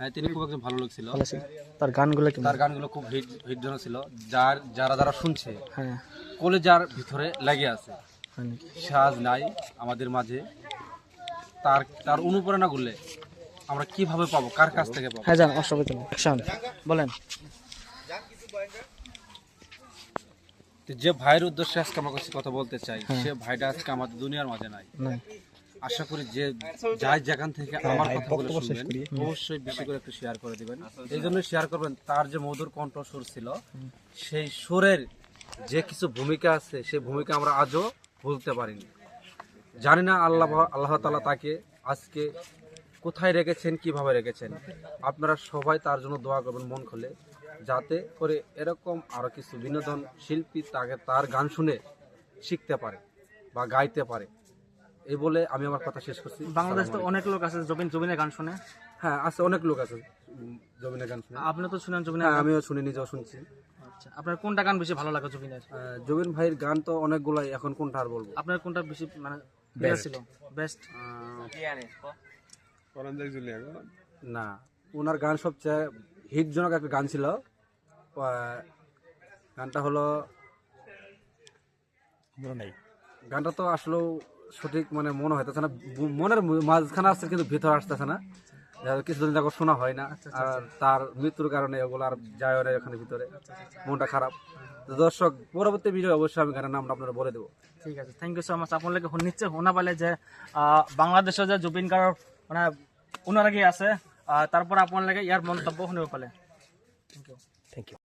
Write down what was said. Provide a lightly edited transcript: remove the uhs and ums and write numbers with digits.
হ্যাঁ, তিনি খুব একজন ভালো লোক ছিল। ভালো ছিল। তার গানগুলো কেমন? তার গানগুলো খুব হিটজনক ছিল, যারা শুনছে হ্যাঁ, কলেজার ভিতরে লেগে আছে। হয় নাকি? সে আজ নাই আমাদের মাঝে। তার অনুপ্রেরণা করলে আমরা কিভাবে পাবো, কার কাছ থেকে পাবো? হ্যাঁ, যান অসুবিধা নেই। অ্যাকশন বলেন। তো যে ভাইয়ের উদ্দেশ্যে আজকে আমার কাছে কথা বলতে চাই, হ্যাঁ। সে ভাইটা আজকে আমাদের দুনিয়ার মাঝে নাই। না, আশা করি যে যাই যেখান থেকে আমার কথাগুলো শুনবেন অবশ্যই বেশি করে একটু শেয়ার করে দিবেন। এই জন্য শেয়ার করবেন, তার যে মধুর কণ্ঠ সুর ছিল, সেই সুরের যে কিছু ভূমিকা আছে, সেই ভূমিকা আমরা আজও ভুলতে পারিনি। জানি না আল্লাহ তাআলা তাকে আজকে কোথায় রেখেছেন, কিভাবে রেখেছেন। আপনারা সবাই তার জন্য দোয়া করবেন মন খুলে, যাতে করে এরকম আরো কিছু বিনোদন শিল্পী তার গান শুনে শিখতে পারে বা গাইতে পারে। এই বলে আমি আমার কথা শেষ করছি। বাংলাদেশ তো অনেক লোক আছে জবিনের গান শুনে। হ্যাঁ, আছে, অনেক লোক আছে জবিনের গান শুনে। আপনি তো শুনেন জবিনের হ্যাঁ, গান? আমিও শুনি, নিজেও শুনছি। আচ্ছা, আপনার কোনটা গান বেশি ভালো লাগে জবিনের? জবিন ভাইয়ের গান তো অনেকগুলাই, এখন কোনটা আর বলবো। আপনার কোনটা বেশি মানে প্রিয় ছিল, বেস্ট? না, ওনার গান সবচেয়ে হিটজনক একটা গান ছিল। গানটা হলো, গানটা তো আসলে সঠিক মানে মনে হইতেছে না, মনের মাঝখানে আসছে কিন্তু ভিতরে আসতেছে না। কিছুদিন যাক শোনা হয় না, আর তার মৃত্যুর কারণে ওগুলো আর যায় না ওখানে ভিতরে, মনটা খারাপ। তো দর্শক, পরবর্তী ভিডিও অবশ্যই আমি গানের নামটা আপনারা বলে দেবো। ঠিক আছে, থ্যাংক ইউ সো মাচ। আপনাদেরকে নিশ্চয় শোনা পালে যে বাংলাদেশে যে জুবিন গার্গ মানে ওনার আগে আছে, তারপর আপনার লাগে ইয়ার মন্তব্য শুনিব পালে। Thank you.